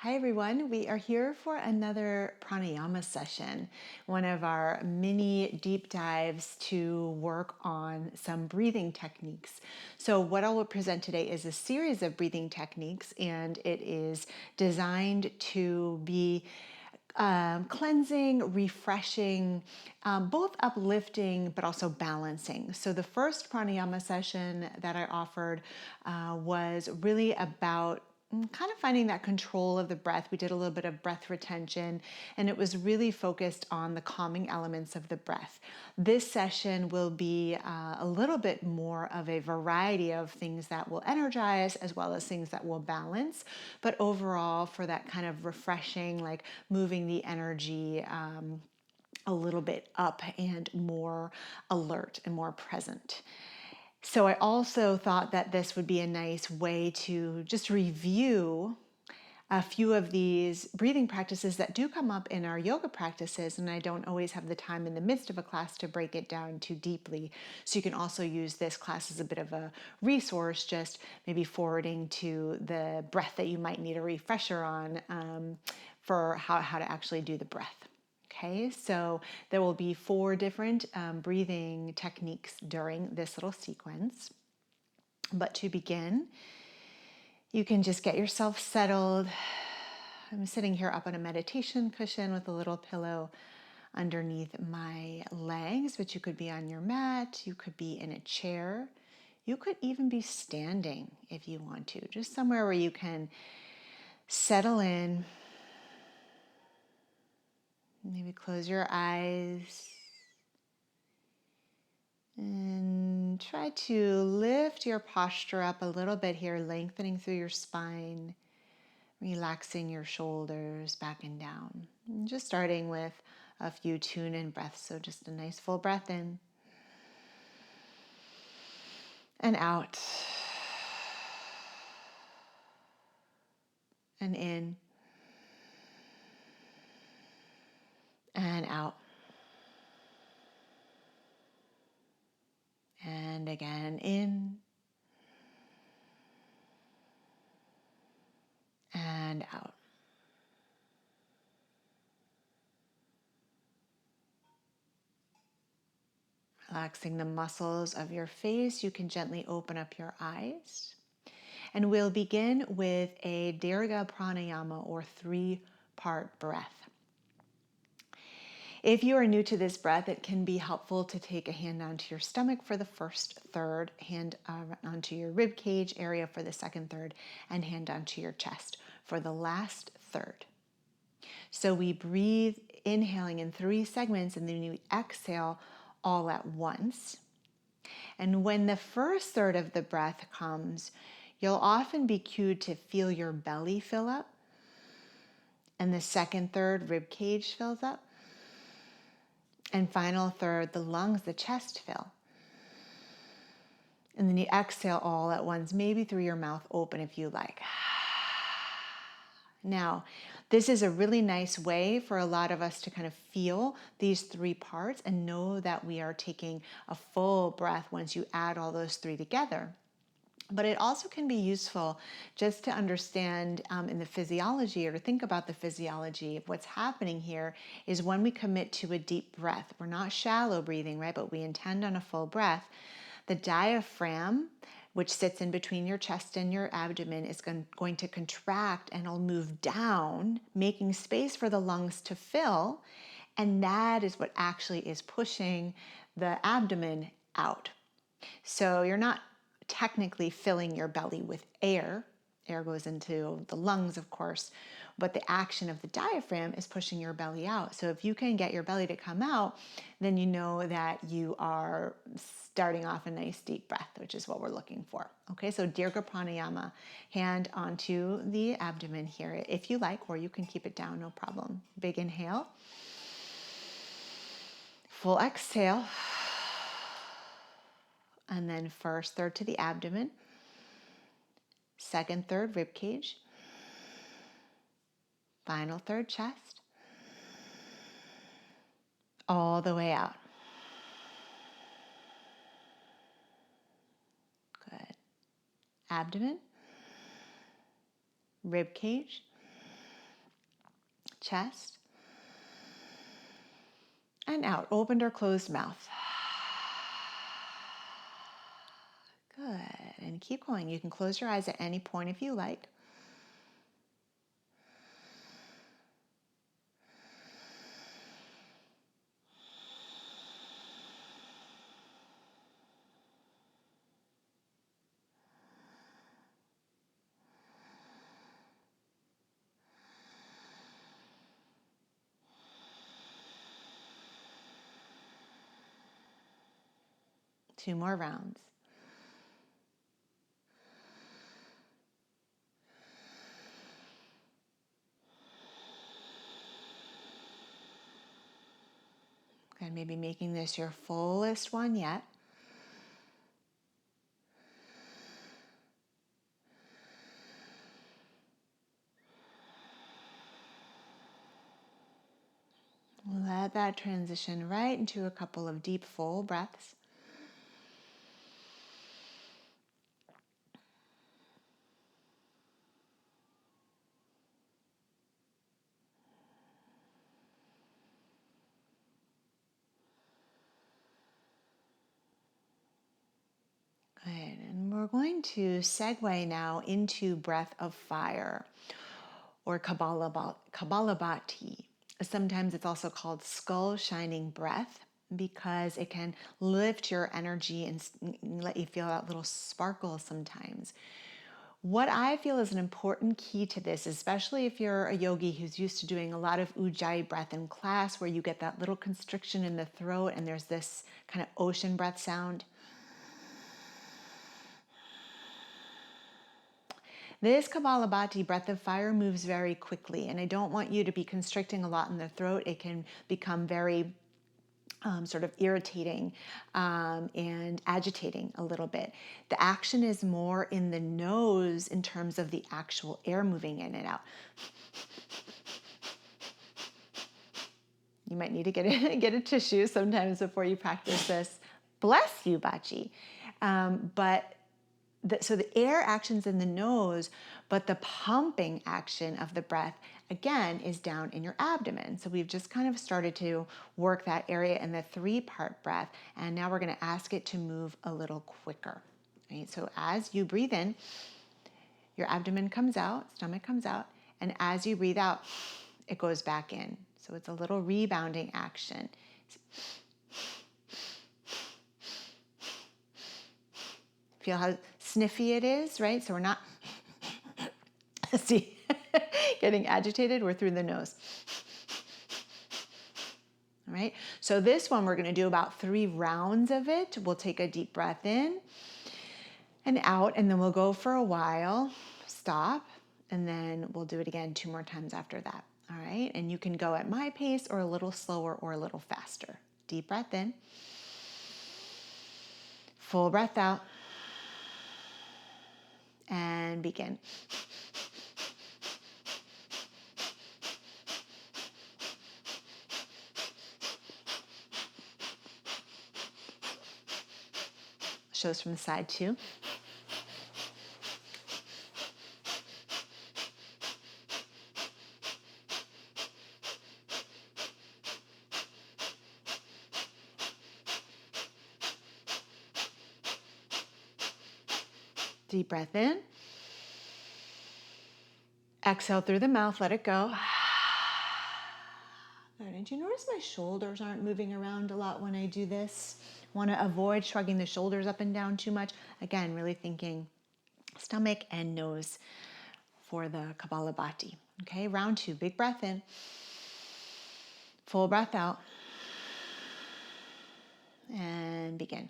Hi everyone, we are here for another pranayama session, one of our mini deep dives to work on some breathing techniques. So what I will present today is a series of breathing techniques, and it is designed to be cleansing, refreshing, both uplifting, but also balancing. So the first pranayama session that I offered was really about kind of finding that control of the breath. We did a little bit of breath retention, and it was really focused on the calming elements of the breath. This session will be a little bit more of a variety of things that will energize as well as things that will balance, but overall for that kind of refreshing, like moving the energy a little bit up and more alert and more present. So I also thought that this would be a nice way to just review a few of these breathing practices that do come up in our yoga practices, and I don't always have the time in the midst of a class to break it down too deeply. So you can also use this class as a bit of a resource, just maybe forwarding to the breath that you might need a refresher on for how to actually do the breath. Okay, so there will be 4 different breathing techniques during this little sequence. But to begin, you can just get yourself settled. I'm sitting here up on a meditation cushion with a little pillow underneath my legs, but you could be on your mat, you could be in a chair, you could even be standing if you want to, just somewhere where you can settle in. Maybe close your eyes and try to lift your posture up a little bit here, lengthening through your spine, relaxing your shoulders back and down. And just starting with a few tune-in breaths. So just a nice full breath in and out and in and out. And again, in and out. Relaxing the muscles of your face, you can gently open up your eyes. And we'll begin with a Dirga Pranayama, or 3-part breath. If you are new to this breath, it can be helpful to take a hand onto your stomach for the first third, hand onto your rib cage area for the second third, and hand onto your chest for the last third. So we breathe, inhaling in 3 segments, and then we exhale all at once. And when the first third of the breath comes, you'll often be cued to feel your belly fill up, and the second third, rib cage fills up. And final third, the lungs, the chest fill. And then you exhale all at once, maybe through your mouth open if you like. Now, this is a really nice way for a lot of us to kind of feel these 3 parts and know that we are taking a full breath once you add all those 3 together. But it also can be useful just to understand in the physiology, or to think about the physiology of what's happening here, is when we commit to a deep breath. We're not shallow breathing, right? But we intend on a full breath. The diaphragm, which sits in between your chest and your abdomen, is going to contract and it'll move down, making space for the lungs to fill. And that is what actually is pushing the abdomen out. So you're not technically filling your belly with air. Air goes into the lungs, of course, but the action of the diaphragm is pushing your belly out. So if you can get your belly to come out, then you know that you are starting off a nice deep breath, which is what we're looking for. Okay, so Dirga Pranayama, hand onto the abdomen here if you like, or you can keep it down, no problem. Big inhale. Full exhale. And then first third to the abdomen, second third rib cage, final third chest, all the way out. Good. Abdomen, rib cage, chest, and out, opened or closed mouth. Good, and keep going. You can close your eyes at any point if you like. Two more rounds. And maybe making this your fullest one yet. Let that transition right into a couple of deep, full breaths. Good, and we're going to segue now into breath of fire, or Kapalbhati. Sometimes it's also called skull shining breath because it can lift your energy and let you feel that little sparkle sometimes. What I feel is an important key to this, especially if you're a yogi who's used to doing a lot of ujjayi breath in class, where you get that little constriction in the throat and there's this kind of ocean breath sound. This Kapalbhati breath of fire moves very quickly, and I don't want you to be constricting a lot in the throat. It can become very sort of irritating and agitating a little bit. The action is more in the nose in terms of the actual air moving in and out. You might need to get a tissue sometimes before you practice this. Bless you, Bachi. So the air action's in the nose, but the pumping action of the breath, again, is down in your abdomen. So we've just kind of started to work that area in the 3-part breath, and now we're going to ask it to move a little quicker. Right? So as you breathe in, your abdomen comes out, stomach comes out, and as you breathe out, it goes back in. So it's a little rebounding action. Feel how sniffy it is, right? So we're not see getting agitated. We're through the nose. All right. So this one we're going to do about 3 rounds of it. We'll take a deep breath in and out, and then we'll go for a while, stop, and then we'll do it again 2 more times after that. All right. And you can go at my pace or a little slower or a little faster. Deep breath in. Full breath out. And begin. Shows from the side too. Deep breath in. Exhale through the mouth, let it go. Did you notice my shoulders aren't moving around a lot when I do this? Want to avoid shrugging the shoulders up and down too much. Again, really thinking stomach and nose for the Kapalbhati. Okay, round 2, big breath in. Full breath out. And begin.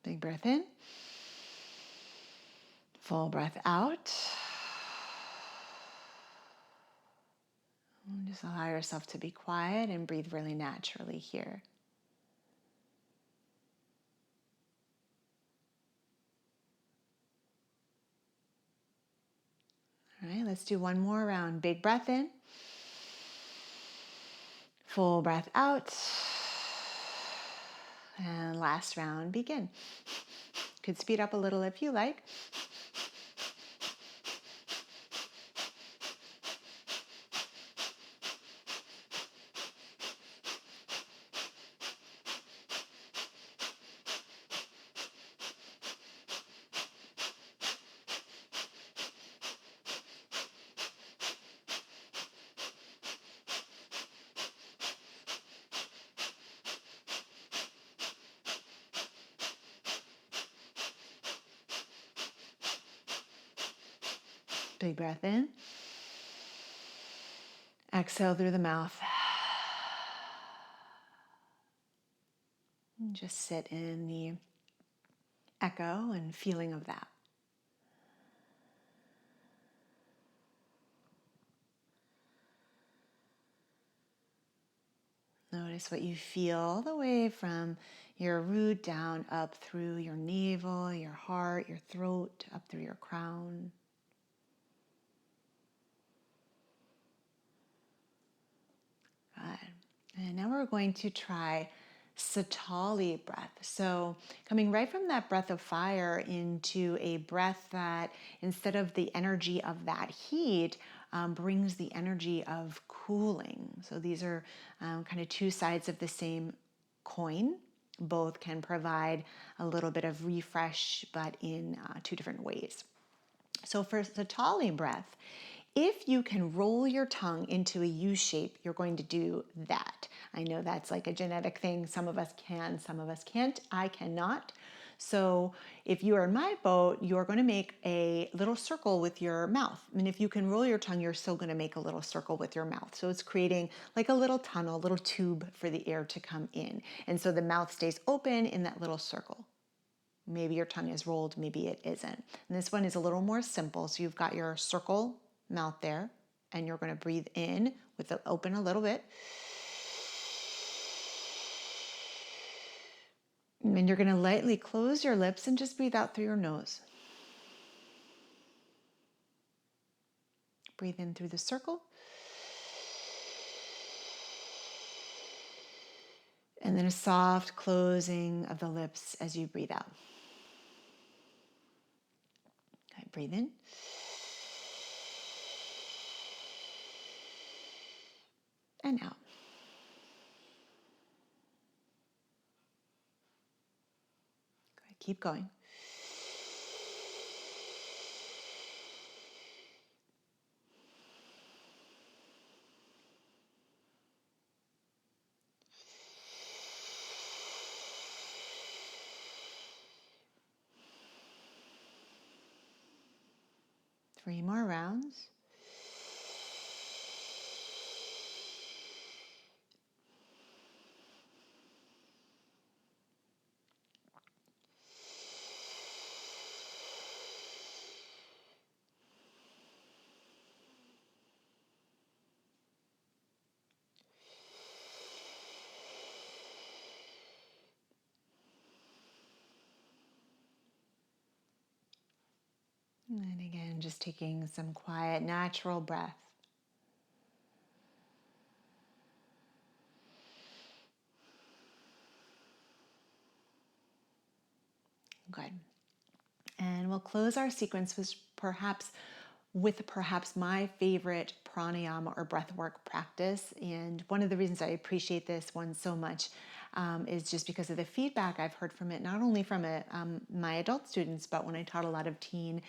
Big breath in. Full breath out. And just allow yourself to be quiet and breathe really naturally here. All right, let's do one more round. Big breath in. Full breath out. And last round, begin. Could speed up a little if you like. Big breath in. Exhale through the mouth. And just sit in the echo and feeling of that. Notice what you feel all the way from your root down up through your navel, your heart, your throat, up through your crown. Good. And now we're going to try Sitali breath. So coming right from that breath of fire into a breath that instead of the energy of that heat, brings the energy of cooling. So these are kind of two sides of the same coin. Both can provide a little bit of refresh, but in two different ways. So for Sitali breath, if you can roll your tongue into a U shape, you're going to do that. I know that's like a genetic thing. Some of us can, some of us can't. I cannot. So if you are in my boat, you're going to make a little circle with your mouth. And if you can roll your tongue, you're still going to make a little circle with your mouth. So it's creating like a little tunnel, a little tube for the air to come in. And so the mouth stays open in that little circle. Maybe your tongue is rolled, maybe it isn't. And this one is a little more simple. So you've got your circle mouth there, and you're going to breathe in with it open a little bit. And then you're going to lightly close your lips and just breathe out through your nose. Breathe in through the circle. And then a soft closing of the lips as you breathe out. Okay, breathe in. And out. Good, keep going. Three more rounds. And then again, just taking some quiet, natural breath. Good. And we'll close our sequence with perhaps my favorite pranayama or breathwork practice. And one of the reasons I appreciate this one so much is just because of the feedback I've heard from it, not only from my adult students, but when I taught a lot of teen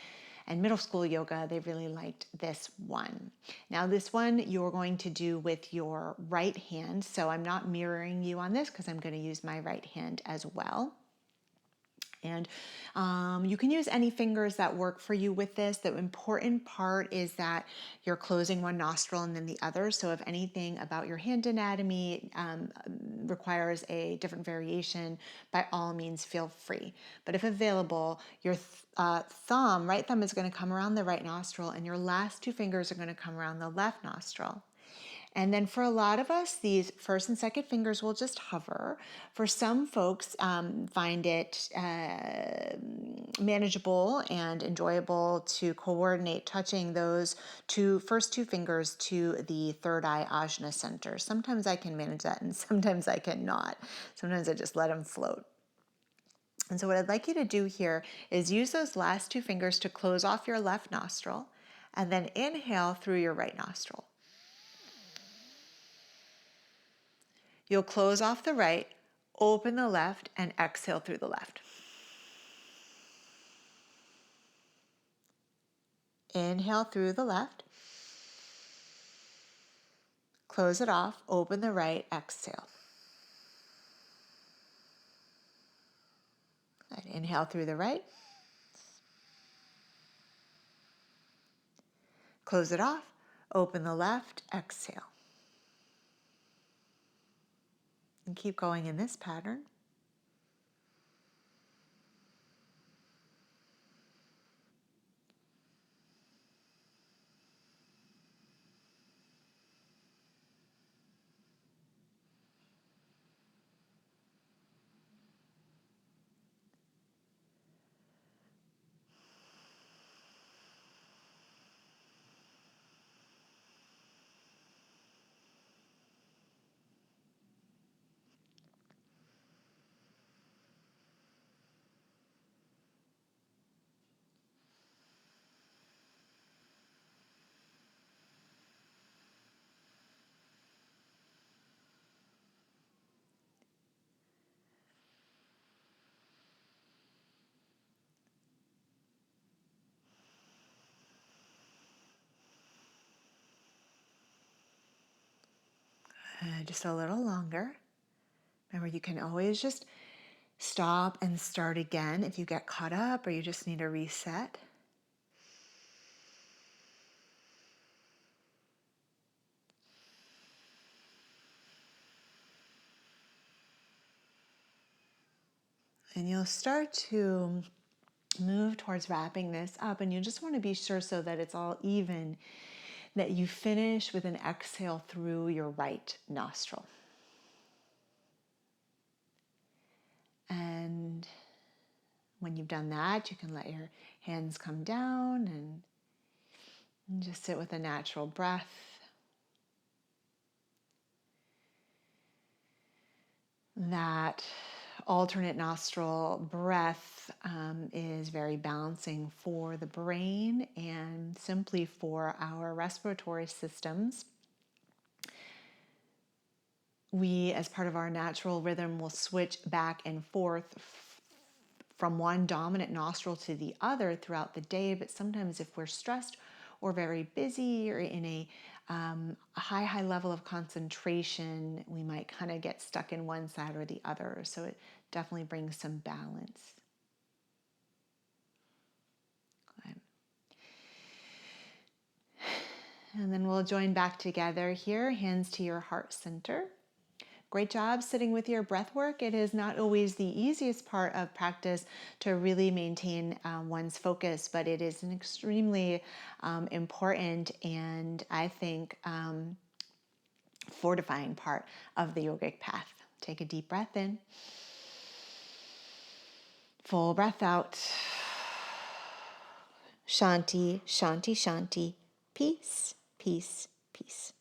and middle school yoga, they really liked this one. Now this one you're going to do with your right hand. So I'm not mirroring you on this because I'm going to use my right hand as well. And you can use any fingers that work for you with this. The important part is that you're closing one nostril and then the other. So if anything about your hand anatomy requires a different variation, by all means feel free. But if available, your right thumb is going to come around the right nostril and your last two fingers are going to come around the left nostril. And then for a lot of us, these first and second fingers will just hover. For some folks, find it manageable and enjoyable to coordinate touching those first two fingers to the third eye ajna center. Sometimes I can manage that and sometimes I cannot. Sometimes I just let them float. And so what I'd like you to do here is use those last two fingers to close off your left nostril and then inhale through your right nostril. You'll close off the right, open the left, and exhale through the left. Inhale through the left. Close it off, open the right, exhale. Good. Inhale through the right. Close it off, open the left, exhale. And keep going in this pattern. Just a little longer. Remember, you can always just stop and start again if you get caught up or you just need a reset. And you'll start to move towards wrapping this up, and you just want to be sure so that it's all even, that you finish with an exhale through your right nostril. And when you've done that, you can let your hands come down and just sit with a natural breath. That alternate nostril breath is very balancing for the brain and simply for our respiratory systems. We, as part of our natural rhythm, will switch back and forth from one dominant nostril to the other throughout the day, but sometimes if we're stressed or very busy or in a high level of concentration, we might kind of get stuck in one side or the other. So it definitely brings some balance. Good. And then we'll join back together here, hands to your heart center. Great job sitting with your breath work. It is not always the easiest part of practice to really maintain one's focus, but it is an extremely important and I think fortifying part of the yogic path. Take a deep breath in. Full breath out. Shanti, shanti, shanti. Peace, peace, peace.